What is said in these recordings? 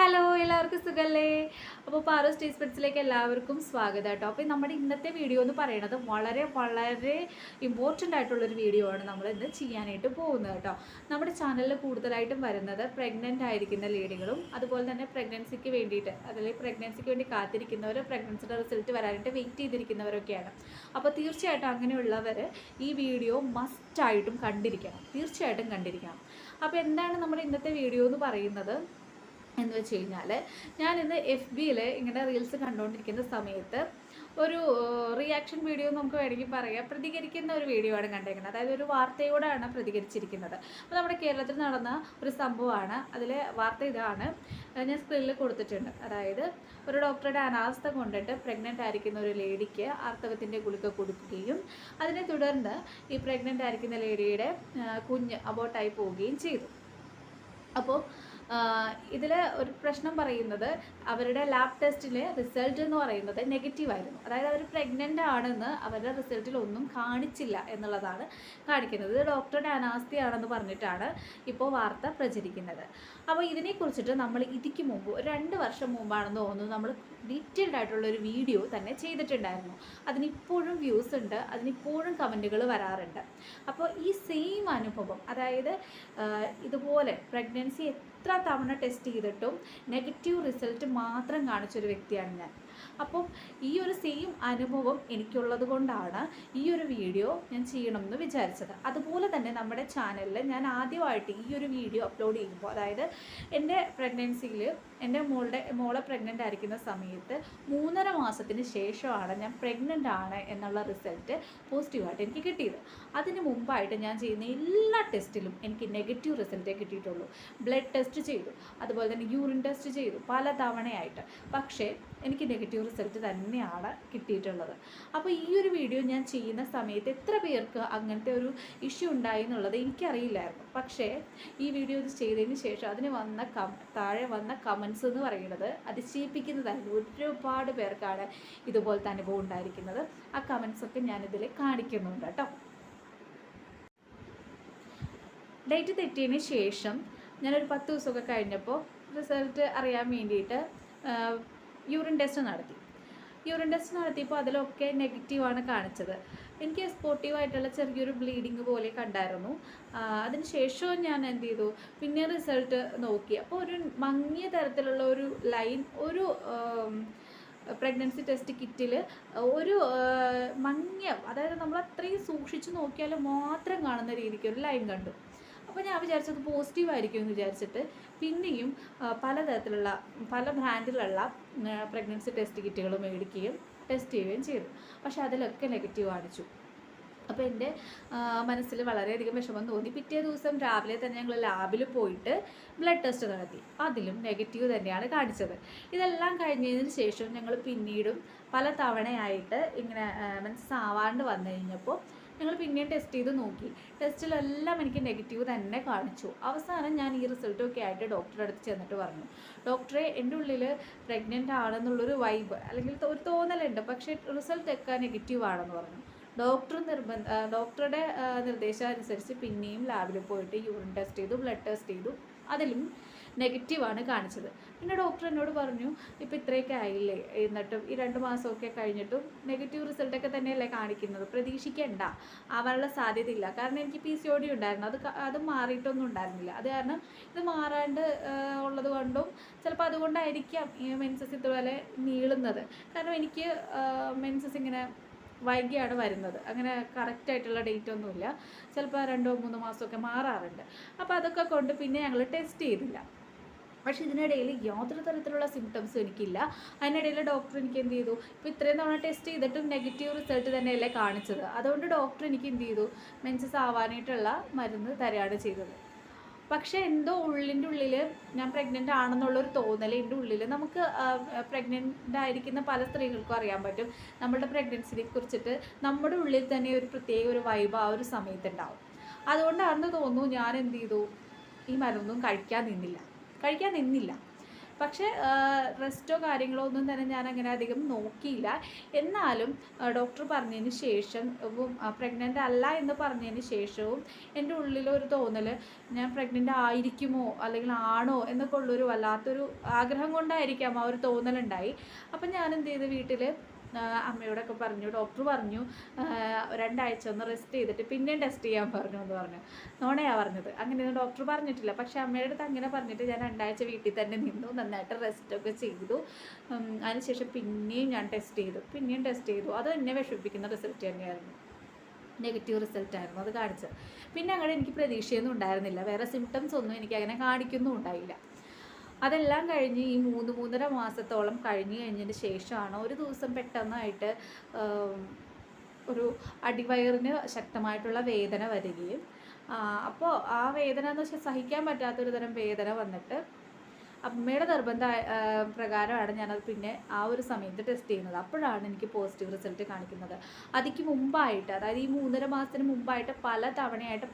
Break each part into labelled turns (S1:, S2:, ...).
S1: Hello എല്ലാവർക്കും സുഖല്ലേ? അപ്പോൾ പാറൂസ് ടേസ്റ്റ് ബഡ്സിലേക്ക് എല്ലാവർക്കും സ്വാഗതം കേട്ടോ. അപ്പോൾ നമ്മുടെ ഇന്നത്തെ വീഡിയോ എന്ന് പറയുന്നത് വളരെ വളരെ ഇമ്പോർട്ടൻ്റ് ആയിട്ടുള്ളൊരു വീഡിയോ ആണ് നമ്മൾ ഇന്ന് ചെയ്യാനായിട്ട് പോകുന്നത് കേട്ടോ. നമ്മുടെ ചാനലിൽ കൂടുതലായിട്ടും വരുന്നത് പ്രഗ്നൻ്റ് ആയിരിക്കുന്ന ലേഡികളും അതുപോലെ തന്നെ പ്രഗ്നൻസിക്ക് വേണ്ടിയിട്ട് അല്ലെങ്കിൽ പ്രഗ്നൻസിക്ക് വേണ്ടി കാത്തിരിക്കുന്നവർ, പ്രഗ്നൻസിയുടെ റിസൾട്ട് വരാനായിട്ട് വെയിറ്റ് ചെയ്തിരിക്കുന്നവരൊക്കെയാണ്. അപ്പോൾ തീർച്ചയായിട്ടും അങ്ങനെയുള്ളവർ ഈ വീഡിയോ മസ്റ്റായിട്ടും കണ്ടിരിക്കണം, തീർച്ചയായിട്ടും കണ്ടിരിക്കണം. അപ്പോൾ എന്താണ് നമ്മുടെ ഇന്നത്തെ വീഡിയോ എന്ന് പറയുന്നത് എന്ന് വെച്ച് കഴിഞ്ഞാൽ, ഞാനിന്ന് FBയിൽ ഇങ്ങനെ റീൽസ് കണ്ടുകൊണ്ടിരിക്കുന്ന സമയത്ത് ഒരു റിയാക്ഷൻ വീഡിയോ നമുക്ക് വേണമെങ്കിൽ പറയാം, പ്രതികരിക്കുന്ന ഒരു വീഡിയോ ആണ് കണ്ടേക്കുന്നത്. അതായത് ഒരു വാർത്തയോടാണ് പ്രതികരിച്ചിരിക്കുന്നത്. അപ്പോൾ നമ്മുടെ കേരളത്തിൽ നടന്ന ഒരു സംഭവമാണ്. അതിലെ വാർത്ത ഇതാണ്, ഞാൻ സ്ക്രീനിൽ കൊടുത്തിട്ടുണ്ട്. അതായത് ഒരു ഡോക്ടറുടെ അനാസ്ഥ കൊണ്ടിട്ട് പ്രഗ്നൻ്റ് ആയിരിക്കുന്ന ഒരു ലേഡിക്ക് ആർത്തവത്തിൻ്റെ ഗുളിക കൊടുക്കുകയും അതിനെ തുടർന്ന് ഈ പ്രഗ്നൻ്റ് ആയിരിക്കുന്ന ലേഡിയുടെ കുഞ്ഞ് അബോട്ടായി പോവുകയും ചെയ്തു. അപ്പോൾ ഇതിൽ ഒരു പ്രശ്നം പറയുന്നത്, അവരുടെ ലാബ് ടെസ്റ്റിലെ റിസൾട്ട് എന്ന് പറയുന്നത് നെഗറ്റീവായിരുന്നു. അതായത് അവർ പ്രഗ്നൻ്റ് ആണെന്ന് അവരുടെ റിസൾട്ടിൽ ഒന്നും കാണിച്ചില്ല എന്നുള്ളതാണ് കാണിക്കുന്നത്. ഇത് ഡോക്ടറുടെ അനാസ്ഥയാണെന്ന് പറഞ്ഞിട്ടാണ് ഇപ്പോൾ വാർത്ത പ്രചരിക്കുന്നത്. അപ്പോൾ ഇതിനെക്കുറിച്ചിട്ട് നമ്മൾ ഇതിക്ക് മുമ്പ് ഒരു 2 വർഷം മുമ്പാണെന്ന് തോന്നുന്നു നമ്മൾ ഡീറ്റെയിൽഡ് ആയിട്ടുള്ളൊരു വീഡിയോ തന്നെ ചെയ്തിട്ടുണ്ടായിരുന്നു. അതിനിപ്പോഴും വ്യൂസ് ഉണ്ട്, അതിനിപ്പോഴും കമൻറ്റുകൾ വരാറുണ്ട്. അപ്പോൾ ഈ സെയിം അനുഭവം, അതായത് ഇതുപോലെ പ്രഗ്നൻസി എത്ര തവണ ടെസ്റ്റ് ചെയ്തിട്ടും നെഗറ്റീവ് റിസൾട്ട് മാത്രം കാണിച്ചൊരു വ്യക്തിയാണ് ഞാൻ. അപ്പം ഈ ഒരു സെയിം അനുഭവം എനിക്കുള്ളത് കൊണ്ടാണ് ഈ ഒരു വീഡിയോ ഞാൻ ചെയ്യണമെന്ന് വിചാരിച്ചത്. അതുപോലെ തന്നെ നമ്മുടെ ചാനലിൽ ഞാൻ ആദ്യമായിട്ട് ഈ ഒരു വീഡിയോ അപ്ലോഡ് ചെയ്യുമ്പോൾ, അതായത് എൻ്റെ പ്രഗ്നൻസിയിൽ എൻ്റെ മോളെ പ്രഗ്നൻ്റ് ആയിരിക്കുന്ന സമയത്ത് 3.5 മാസത്തിന് ശേഷമാണ് ഞാൻ പ്രഗ്നൻ്റ് ആണ് എന്നുള്ള റിസൾട്ട് പോസിറ്റീവായിട്ട് എനിക്ക് കിട്ടിയത്. അതിന് മുമ്പായിട്ട് ഞാൻ ചെയ്യുന്ന എല്ലാ ടെസ്റ്റിലും എനിക്ക് നെഗറ്റീവ് റിസൾട്ടേ കിട്ടിയിട്ടുള്ളൂ. ബ്ലഡ് ടെസ്റ്റ് ചെയ്തു, അതുപോലെ തന്നെ യൂറിൻ ടെസ്റ്റ് ചെയ്തു പല തവണയായിട്ട്, പക്ഷേ എനിക്ക് നെഗറ്റീവ് റിസൾട്ട് തന്നെയാണ് കിട്ടിയിട്ടുള്ളത്. അപ്പോൾ ഈ ഒരു വീഡിയോ ഞാൻ ചെയ്യുന്ന സമയത്ത് എത്ര പേർക്ക് അങ്ങനത്തെ ഒരു ഇഷ്യൂ ഉണ്ടായി എന്നുള്ളത് എനിക്കറിയില്ലായിരുന്നു. പക്ഷേ ഈ വീഡിയോ ഇത് ചെയ്തതിന് ശേഷം അതിന് വന്ന താഴെ വന്ന കമൻസ് എന്ന് പറയുന്നത് അതിശയിപ്പിക്കുന്നതായിരുന്നു. ഒരുപാട് പേർക്കാണ് ഇതുപോലത്തെ അനുഭവം ഉണ്ടായിരിക്കുന്നത്. ആ കമൻസൊക്കെ ഞാനിതിൽ കാണിക്കുന്നുണ്ട് കേട്ടോ. ഡേറ്റ് തെറ്റിയതിന് ശേഷം ഞാനൊരു 10 ദിവസമൊക്കെ കഴിഞ്ഞപ്പോൾ റിസൾട്ട് അറിയാൻ വേണ്ടിയിട്ട് യൂറിൻ ടെസ്റ്റ് നടത്തിയപ്പോൾ അതിലൊക്കെ നെഗറ്റീവാണ് കാണിച്ചത്. എനിക്ക് സ്പോർട്ടീവായിട്ടുള്ള ചെറിയൊരു ബ്ലീഡിങ് പോലെ കണ്ടായിരുന്നു. അതിന് ശേഷവും ഞാൻ എന്ത് ചെയ്തു, പിന്നെ റിസൾട്ട് നോക്കി. അപ്പോൾ ഒരു മങ്ങിയ തരത്തിലുള്ള ഒരു ലൈൻ, ഒരു പ്രഗ്നൻസി ടെസ്റ്റ് കിറ്റിൽ ഒരു മങ്ങിയ, അതായത് നമ്മൾ അത്രയും സൂക്ഷിച്ച് നോക്കിയാൽ മാത്രം കാണുന്ന രീതിക്ക് ഒരു ലൈൻ കണ്ടു. അപ്പോൾ ഞാൻ വിചാരിച്ചത് പോസിറ്റീവായിരിക്കും എന്ന് വിചാരിച്ചിട്ട് പിന്നെയും പലതരത്തിലുള്ള പല ബ്രാൻഡിലുള്ള പ്രഗ്നൻസി ടെസ്റ്റ് കിറ്റുകൾ മേടിക്കുകയും ടെസ്റ്റ് ചെയ്യുകയും ചെയ്തു. പക്ഷേ അതിലൊക്കെ നെഗറ്റീവ് കാണിച്ചു. അപ്പോൾ എൻ്റെ മനസ്സിൽ വളരെയധികം വിഷമം തോന്നി. പിറ്റേ ദിവസം രാവിലെ തന്നെ ഞങ്ങൾ ലാബിൽ പോയിട്ട് ബ്ലഡ് ടെസ്റ്റ് നടത്തി. അതിലും നെഗറ്റീവ് തന്നെയാണ് കാണിച്ചത്. ഇതെല്ലാം കഴിഞ്ഞതിന് ശേഷം ഞങ്ങൾ പിന്നീടും പല തവണയായിട്ട് ഇങ്ങനെ മനസ്സാവാണ്ട് വന്നു കഴിഞ്ഞപ്പോൾ ഞങ്ങൾ പിന്നെയും ടെസ്റ്റ് ചെയ്ത് നോക്കി. ടെസ്റ്റിലെല്ലാം എനിക്ക് നെഗറ്റീവ് തന്നെ കാണിച്ചു. അവസാനം ഞാൻ ഈ റിസൾട്ടൊക്കെ ആയിട്ട് ഡോക്ടറുടെ അടുത്ത് ചെന്നിട്ട് പറഞ്ഞു, ഡോക്ടറെ, എൻ്റെ ഉള്ളിൽ പ്രഗ്നൻ്റ് ആണെന്നുള്ളൊരു വൈബ് അല്ലെങ്കിൽ ഒരു തോന്നലുണ്ട്, പക്ഷേ റിസൾട്ടൊക്കെ നെഗറ്റീവ് ആണെന്ന് പറഞ്ഞു. ഡോക്ടറുടെ നിർദ്ദേശം അനുസരിച്ച് പിന്നെയും ലാബിൽ പോയിട്ട് യൂറിൻ ടെസ്റ്റ് ചെയ്തു, ബ്ലഡ് ടെസ്റ്റ് ചെയ്തു. അതിലും നെഗറ്റീവാണ് കാണിച്ചത്. പിന്നെ ഡോക്ടർ എന്നോട് പറഞ്ഞു, ഇപ്പോൾ ഇത്രയൊക്കെ ആയില്ലേ, എന്നിട്ടും ഈ 2 മാസമൊക്കെ കഴിഞ്ഞിട്ടും നെഗറ്റീവ് റിസൾട്ടൊക്കെ തന്നെയല്ലേ കാണിക്കുന്നത്, പ്രതീക്ഷിക്കേണ്ട, ആവാനുള്ള സാധ്യതയില്ല. കാരണം എനിക്ക് PCOD ഉണ്ടായിരുന്നു, അത് മാറിയിട്ടൊന്നും ഉണ്ടായിരുന്നില്ല. അത് കാരണം ഇത് മാറാണ്ട് ഉള്ളത് കൊണ്ടും ചിലപ്പോൾ അതുകൊണ്ടായിരിക്കാം ഈ മെൻസസ് ഇതുപോലെ നീളുന്നത്. കാരണം എനിക്ക് മെൻസസ് ഇങ്ങനെ വൈകിയാണ് വരുന്നത്. അങ്ങനെ കറക്റ്റായിട്ടുള്ള ഡേറ്റ് ഒന്നുമില്ല, ചിലപ്പോൾ 2-3 മാസമൊക്കെ മാറാറുണ്ട്. അപ്പോൾ അതൊക്കെ കൊണ്ട് പിന്നെ ഞങ്ങൾ ടെസ്റ്റ് ചെയ്തില്ല. പക്ഷേ ഇതിനിടയിൽ യാതൊരു തരത്തിലുള്ള സിംറ്റംസും എനിക്കില്ല. അതിനിടയിൽ ഡോക്ടർ എനിക്ക് എന്ത് ചെയ്തു, ഇപ്പോൾ ഇത്രയും തവണ ടെസ്റ്റ് ചെയ്തിട്ടും നെഗറ്റീവ് റിസൾട്ട് തന്നെയല്ലേ കാണിച്ചത്. അതുകൊണ്ട് ഡോക്ടർ എനിക്ക് എന്ത് ചെയ്തു, മെൻസസ് ആവാനായിട്ടുള്ള മരുന്ന് തരികയാണ് ചെയ്തത്. പക്ഷേ എന്തോ ഉള്ളിൻ്റെ ഉള്ളിൽ ഞാൻ പ്രഗ്നൻ്റ് ആണെന്നുള്ളൊരു തോന്നൽ എൻ്റെ ഉള്ളിൽ, നമുക്ക് പ്രഗ്നൻ്റ് ആയിരിക്കുന്ന പല സ്ത്രീകൾക്കും അറിയാൻ പറ്റും, നമ്മുടെ പ്രഗ്നൻസിനെ കുറിച്ചിട്ട് നമ്മുടെ ഉള്ളിൽ തന്നെ ഒരു പ്രത്യേക ഒരു വൈബ് ആ ഒരു സമയത്തുണ്ടാവും. അതുകൊണ്ടാണെന്ന് തോന്നുന്നു ഞാൻ എന്ത് ചെയ്തു, ഈ മരുന്നൊന്നും കഴിക്കാൻ നിന്നില്ല. പക്ഷേ റെസ്റ്റോ കാര്യങ്ങളോ ഒന്നും തന്നെ ഞാൻ അങ്ങനെ അധികം നോക്കിയില്ല. എന്നാലും ഡോക്ടർ പറഞ്ഞതിന് ശേഷം പ്രഗ്നൻ്റ് അല്ല എന്ന് പറഞ്ഞതിന് ശേഷവും എൻ്റെ ഉള്ളിലൊരു തോന്നൽ ഞാൻ പ്രഗ്നൻ്റ് ആയിരിക്കുമോ അല്ലെങ്കിൽ ആണോ എന്നൊക്കെ ഉള്ളൊരു വല്ലാത്തൊരു ആഗ്രഹം കൊണ്ടായിരിക്കാം ആ ഒരു തോന്നലുണ്ടായി. അപ്പം ഞാൻ എന്ത് ചെയ്ത് വീട്ടിൽ അമ്മയോടൊക്കെ പറഞ്ഞു. ഡോക്ടർ പറഞ്ഞു 2 ആഴ്ച ഒന്ന് റെസ്റ്റ് ചെയ്തിട്ട് പിന്നെയും ടെസ്റ്റ് ചെയ്യാൻ പറഞ്ഞു എന്ന് പറഞ്ഞു. നോണയാണ് പറഞ്ഞത്, അങ്ങനെയൊന്നും ഡോക്ടർ പറഞ്ഞിട്ടില്ല. പക്ഷേ അമ്മയുടെ അടുത്ത് അങ്ങനെ പറഞ്ഞിട്ട് ഞാൻ 2 ആഴ്ച വീട്ടിൽ തന്നെ നിന്നു, നന്നായിട്ട് റെസ്റ്റൊക്കെ ചെയ്തു. അതിനുശേഷം പിന്നെയും ഞാൻ പിന്നെയും ടെസ്റ്റ് ചെയ്തു. അത് എന്നെ വിഷമിപ്പിക്കുന്ന റിസൾട്ട് തന്നെയായിരുന്നു, നെഗറ്റീവ് റിസൾട്ടായിരുന്നു അത് കാണിച്ചത്. പിന്നെ അങ്ങനെ എനിക്ക് പ്രതീക്ഷയൊന്നും ഉണ്ടായിരുന്നില്ല, വേറെ സിംറ്റംസ് ഒന്നും എനിക്ക് അങ്ങനെ കാണിക്കൊന്നും ഉണ്ടായില്ല. അതെല്ലാം കഴിഞ്ഞ് ഈ 3-3.5 മാസത്തോളം കഴിഞ്ഞതിന് ശേഷമാണ് ഒരു ദിവസം പെട്ടെന്നായിട്ട് ഒരു അടിവയറിന് ശക്തമായിട്ടുള്ള വേദന വരികയും, അപ്പോൾ ആ വേദന എന്ന് വെച്ചാൽ സഹിക്കാൻ പറ്റാത്തൊരു തരം വേദന വന്നിട്ട് അമ്മയുടെ നിർബന്ധ പ്രകാരമാണ് ഞാനത് പിന്നെ ആ ഒരു സമയത്ത് ടെസ്റ്റ് ചെയ്യുന്നത്. അപ്പോഴാണ് എനിക്ക് പോസിറ്റീവ് റിസൾട്ട് കാണിക്കുന്നത്. അതിക്ക് മുമ്പായിട്ട്, അതായത് ഈ 3.5 മാസത്തിന് മുമ്പായിട്ട് പല തവണയായിട്ട്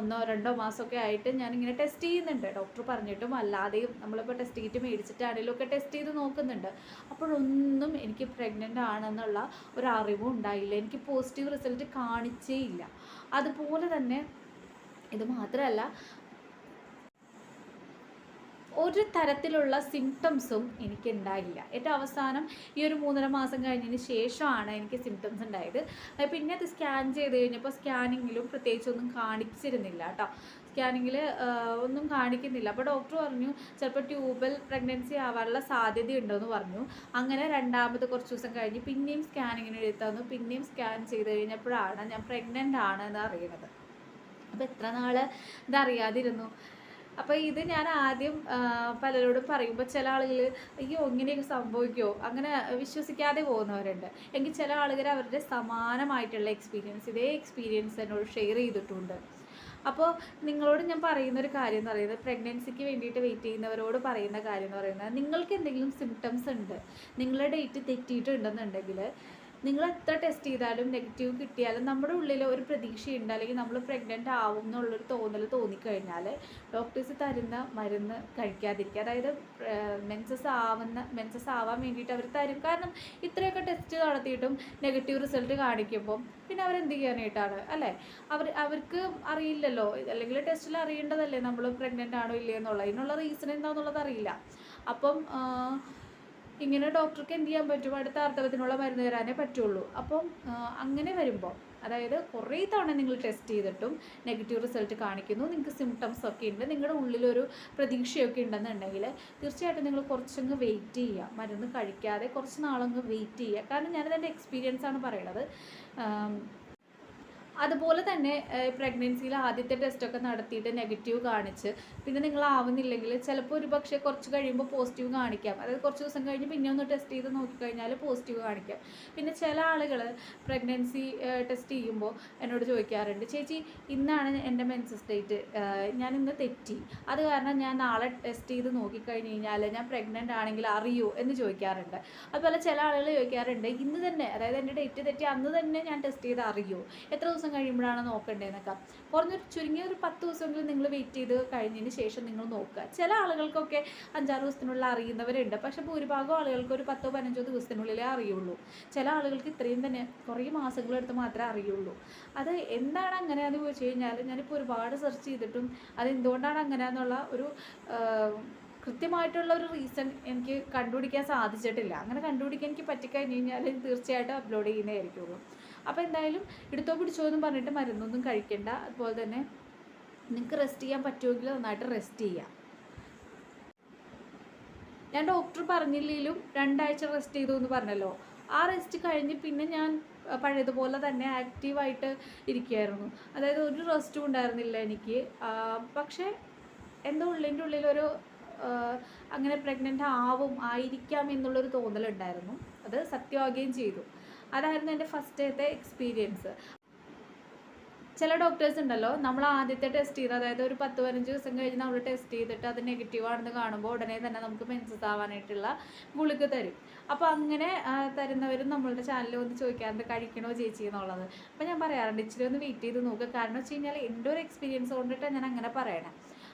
S1: 1-2 മാസമൊക്കെ ആയിട്ട് ഞാനിങ്ങനെ ടെസ്റ്റ് ചെയ്യുന്നുണ്ട്. ഡോക്ടർ പറഞ്ഞിട്ടും അല്ലാതെയും നമ്മളിപ്പോൾ ടെസ്റ്റ് കിറ്റ് മേടിച്ചിട്ടാണെങ്കിലും ഒക്കെ ടെസ്റ്റ് ചെയ്ത് നോക്കുന്നുണ്ട്. അപ്പോഴൊന്നും എനിക്ക് പ്രഗ്നൻ്റ് ആണെന്നുള്ള ഒരു അറിവും ഉണ്ടായില്ല, എനിക്ക് പോസിറ്റീവ് റിസൾട്ട് കാണിച്ചേ ഇല്ല. അതുപോലെ തന്നെ ഇത് മാത്രമല്ല, ഒരു തരത്തിലുള്ള സിംറ്റംസും എനിക്കുണ്ടായില്ല. ഏറ്റവും അവസാനം ഈ ഒരു 3.5 മാസം കഴിഞ്ഞതിന് ശേഷമാണ് എനിക്ക് സിംറ്റംസ് ഉണ്ടായത്. പിന്നെ അത് സ്കാൻ ചെയ്ത് കഴിഞ്ഞപ്പോൾ സ്കാനിങ്ങിലും പ്രത്യേകിച്ചൊന്നും കാണിച്ചിരുന്നില്ല കേട്ടോ. സ്കാനിങ്ങിൽ ഒന്നും കാണിക്കുന്നില്ല. അപ്പോൾ ഡോക്ടർ പറഞ്ഞു ചിലപ്പോൾ ട്യൂബൽ പ്രഗ്നൻസി ആവാനുള്ള സാധ്യതയുണ്ടെന്ന് പറഞ്ഞു. അങ്ങനെ രണ്ടാമത് കുറച്ച് ദിവസം കഴിഞ്ഞ് പിന്നെയും സ്കാനിങ്ങിന് എടുത്തു. പിന്നെയും സ്കാൻ ചെയ്ത് കഴിഞ്ഞപ്പോഴാണ് ഞാൻ പ്രഗ്നൻ്റ് ആണ് എന്ന് അറിയുന്നത്. അപ്പോൾ എത്ര നാൾ ഇതറിയാതിരുന്നു. അപ്പോൾ ഇത് ഞാൻ ആദ്യം പലരോടും പറയുമ്പോൾ ചില ആളുകൾ അയ്യോ ഇങ്ങനെയൊക്കെ സംഭവിക്കുമോ അങ്ങനെ വിശ്വസിക്കാതെ പോകുന്നവരുണ്ട്. എങ്കിൽ ചില ആളുകൾ അവരുടെ സമാനമായിട്ടുള്ള ഇതേ എക്സ്പീരിയൻസ് എന്നോട് ഷെയർ ചെയ്തിട്ടുണ്ട്. അപ്പോൾ നിങ്ങളോട് ഞാൻ പറയുന്നൊരു കാര്യം എന്ന് പറയുന്നത്, പ്രഗ്നൻസിക്ക് വേണ്ടിയിട്ട് വെയിറ്റ് ചെയ്യുന്നവരോട് പറയുന്ന കാര്യം എന്ന് പറയുന്നത്, നിങ്ങൾക്ക് എന്തെങ്കിലും സിംറ്റംസ് ഉണ്ട്, നിങ്ങളുടെ ഡേറ്റ് തെറ്റിയിട്ടുണ്ടെന്നുണ്ടെങ്കിൽ നിങ്ങൾ എത്ര ടെസ്റ്റ് ചെയ്താലും നെഗറ്റീവ് കിട്ടിയാലും നമ്മുടെ ഉള്ളിൽ ഒരു പ്രതീക്ഷയുണ്ട്, അല്ലെങ്കിൽ നമ്മൾ പ്രഗ്നൻ്റ് ആവും എന്നുള്ളൊരു തോന്നൽ ഡോക്ടേഴ്സ് തരുന്ന മരുന്ന് കഴിക്കാതിരിക്കുക. അതായത് മെൻസസ് ആവാൻ വേണ്ടിയിട്ട് അവർ തരും. കാരണം ഇത്രയൊക്കെ ടെസ്റ്റ് നടത്തിയിട്ടും നെഗറ്റീവ് റിസൾട്ട് കാണിക്കുമ്പോൾ പിന്നെ അവരെന്ത് ചെയ്യാനായിട്ടാണ് അല്ലേ? അവർക്ക് അറിയില്ലല്ലോ, അല്ലെങ്കിൽ ടെസ്റ്റിൽ അറിയേണ്ടതല്ലേ നമ്മൾ പ്രഗ്നൻ്റ് ആണോ ഇല്ലേ എന്നുള്ളത്. ഇതിനുള്ള റീസൺ എന്താണെന്നുള്ളത് അറിയില്ല. അപ്പം ഇങ്ങനെ ഡോക്ടർക്ക് എന്ത് ചെയ്യാൻ പറ്റും, അടുത്ത ആർത്തവത്തിനുള്ള മരുന്ന് തരാനേ പറ്റുള്ളൂ. അപ്പം അങ്ങനെ വരുമ്പോൾ, അതായത് കുറേ തവണ നിങ്ങൾ ടെസ്റ്റ് ചെയ്തിട്ടും നെഗറ്റീവ് റിസൾട്ട് കാണിക്കുന്നു, നിങ്ങൾക്ക് സിംറ്റംസ് ഒക്കെ ഉണ്ട്, നിങ്ങളുടെ ഉള്ളിലൊരു പ്രതീക്ഷയൊക്കെ ഉണ്ടെന്നുണ്ടെങ്കിൽ തീർച്ചയായിട്ടും നിങ്ങൾ കുറച്ചങ്ങ് വെയിറ്റ് ചെയ്യുക, മരുന്ന് കഴിക്കാതെ കുറച്ച് നാളങ്ങ് വെയിറ്റ് ചെയ്യുക. കാരണം ഞാനത് എൻ്റെ എക്സ്പീരിയൻസ് ആണ് പറയണത്. അതുപോലെ തന്നെ പ്രഗ്നൻസിയിൽ ആദ്യത്തെ ടെസ്റ്റൊക്കെ നടത്തിയിട്ട് നെഗറ്റീവ് കാണിച്ച് പിന്നെ നിങ്ങളാവുന്നില്ലെങ്കിൽ ചിലപ്പോൾ ഒരു പക്ഷേ കുറച്ച് കഴിയുമ്പോൾ പോസിറ്റീവ് കാണിക്കാം. അതായത് കുറച്ച് ദിവസം കഴിഞ്ഞ് പിന്നെ ഒന്ന് ടെസ്റ്റ് ചെയ്ത് നോക്കിക്കഴിഞ്ഞാൽ പോസിറ്റീവ് കാണിക്കാം. പിന്നെ ചില ആളുകൾ പ്രഗ്നൻസി ടെസ്റ്റ് ചെയ്യുമ്പോൾ എന്നോട് ചോദിക്കാറുണ്ട്, ചേച്ചി ഇന്നാണ് എൻ്റെ മെൻസസ് ഡേറ്റ്, ഞാൻ ഇന്ന് തെറ്റി, അത് കാരണം ഞാൻ നാളെ ടെസ്റ്റ് ചെയ്ത് നോക്കിക്കഴിഞ്ഞ് കഴിഞ്ഞാൽ ഞാൻ പ്രഗ്നൻ്റ് ആണെങ്കിൽ അറിയൂ എന്ന് ചോദിക്കാറുണ്ട്. അതുപോലെ ചില ആളുകൾ ചോദിക്കാറുണ്ട്, ഇന്ന് തന്നെ, അതായത് എൻ്റെ ഡേറ്റ് തെറ്റി അന്ന് തന്നെ ഞാൻ ടെസ്റ്റ് ചെയ്ത് അറിയൂ, എത്ര ദിവസം കഴിയുമ്പോഴാണ് നോക്കേണ്ടതെന്നൊക്കെ. ചുരുങ്ങിയ ഒരു 10 ദിവസമെങ്കിലും നിങ്ങൾ വെയിറ്റ് ചെയ്ത് കഴിഞ്ഞതിന് ശേഷം നിങ്ങൾ നോക്കുക. ചില ആളുകൾക്കൊക്കെ 5-6 ദിവസത്തിനുള്ളിൽ അറിയുന്നവരുണ്ട്. പക്ഷേ ഭൂരിഭാഗം ആളുകൾക്ക് ഒരു 10-15 ദിവസത്തിനുള്ളിലേ അറിയുള്ളൂ. ചില ആളുകൾക്ക് ഇത്രയും തന്നെ കുറേ മാസങ്ങളെടുത്ത് മാത്രമേ അറിയുള്ളൂ. അത് എന്താണ് അങ്ങനെയാണെന്ന് ചോദിച്ചു കഴിഞ്ഞാൽ ഞാനിപ്പോൾ ഒരുപാട് സെർച്ച് ചെയ്തിട്ടും അതെന്തുകൊണ്ടാണ് അങ്ങനെയാണെന്നുള്ള ഒരു കൃത്യമായിട്ടുള്ള ഒരു റീസൺ എനിക്ക് കണ്ടുപിടിക്കാൻ സാധിച്ചിട്ടില്ല. അങ്ങനെ കണ്ടുപിടിക്കാൻ എനിക്ക് പറ്റിക്കഴിഞ്ഞ് കഴിഞ്ഞാൽ തീർച്ചയായിട്ടും അപ്ലോഡ് ചെയ്യുന്നതായിരിക്കുള്ളൂ. അപ്പോൾ എന്തായാലും എടുത്തോ പിടിച്ചോ എന്നും പറഞ്ഞിട്ട് മരുന്നൊന്നും കഴിക്കേണ്ട. അതുപോലെ തന്നെ നിങ്ങൾക്ക് റെസ്റ്റ് ചെയ്യാൻ പറ്റുമെങ്കിൽ നന്നായിട്ട് റെസ്റ്റ് ചെയ്യാം. ഞാൻ ഡോക്ടർ പറഞ്ഞില്ലെങ്കിലും 2 ആഴ്ച റെസ്റ്റ് ചെയ്തു എന്ന് പറഞ്ഞല്ലോ, ആ റെസ്റ്റ് കഴിഞ്ഞ് പിന്നെ ഞാൻ പഴയതുപോലെ തന്നെ ആക്റ്റീവായിട്ട് ഇരിക്കുകയായിരുന്നു. അതായത് ഒരു റെസ്റ്റും ഉണ്ടായിരുന്നില്ല എനിക്ക്. പക്ഷേ എൻ്റെ ഉള്ളിലൊരു അങ്ങനെ പ്രഗ്നൻ്റ് ആയിരിക്കാം എന്നുള്ളൊരു തോന്നലുണ്ടായിരുന്നു. അത് സത്യമാവുകയും ചെയ്തു. അതായിരുന്നു എൻ്റെ ഫസ്റ്റത്തെ എക്സ്പീരിയൻസ്. ചില ഡോക്ടേഴ്സ് ഉണ്ടല്ലോ, നമ്മൾ ആദ്യത്തെ ടെസ്റ്റ് ചെയ്ത്, അതായത് ഒരു 10-15 ദിവസം കഴിഞ്ഞ് നമ്മൾ ടെസ്റ്റ് ചെയ്തിട്ട് അത് നെഗറ്റീവ് ആണെന്ന് കാണുമ്പോൾ ഉടനെ തന്നെ നമുക്ക് മെൻസസ് ആവാനായിട്ടുള്ള ഗുളിക തരും. അപ്പോൾ അങ്ങനെ തരുന്നവരും നമ്മളുടെ ചാനലിൽ ഒന്ന് ചോദിക്കാറുണ്ട് കഴിക്കണോ ചേച്ചി എന്നുള്ളത്. അപ്പോൾ ഞാൻ പറയാറുണ്ട് ഇച്ചിരി ഒന്ന് വെയിറ്റ് ചെയ്ത് നോക്കുക. കാരണം വെച്ച് കഴിഞ്ഞാൽ എൻ്റെ ഒരു എക്സ്പീരിയൻസ് കൊണ്ടിട്ടാണ് ഞാൻ അങ്ങനെ പറയണേ.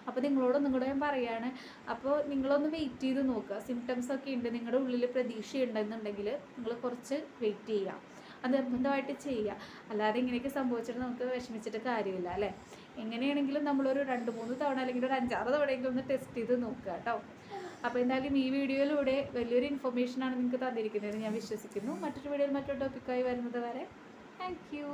S1: അപ്പോൾ നിങ്ങളോടൊന്നും കൂടെ ഞാൻ പറയുകയാണ്, അപ്പോൾ നിങ്ങളൊന്ന് വെയിറ്റ് ചെയ്ത് നോക്കുക. സിംറ്റംസ് ഒക്കെ ഉണ്ട്, നിങ്ങളുടെ ഉള്ളിൽ പ്രതീക്ഷയുണ്ടെന്നുണ്ടെങ്കിൽ നിങ്ങൾ കുറച്ച് വെയിറ്റ് ചെയ്യുക. അത് നിർബന്ധമായിട്ട് ചെയ്യുക. അല്ലാതെ ഇങ്ങനെയൊക്കെ സംഭവിച്ചിട്ട് നമുക്ക് വിഷമിച്ചിട്ട് കാര്യമില്ല അല്ലേ. എങ്ങനെയാണെങ്കിലും നമ്മളൊരു 2-3 തവണ അല്ലെങ്കിൽ ഒരു 5-6 തവണയെങ്കിലും ഒന്ന് ടെസ്റ്റ് ചെയ്ത് നോക്കുക കേട്ടോ. അപ്പോൾ എന്തായാലും ഈ വീഡിയോയിലൂടെ വലിയൊരു ഇൻഫർമേഷനാണ് നിങ്ങൾക്ക് തന്നിരിക്കുന്നത് ഞാൻ വിശ്വസിക്കുന്നു. മറ്റൊരു വീഡിയോയിൽ മറ്റൊരു ടോപ്പിക്കായി വരുന്നത് വരെ താങ്ക് യു.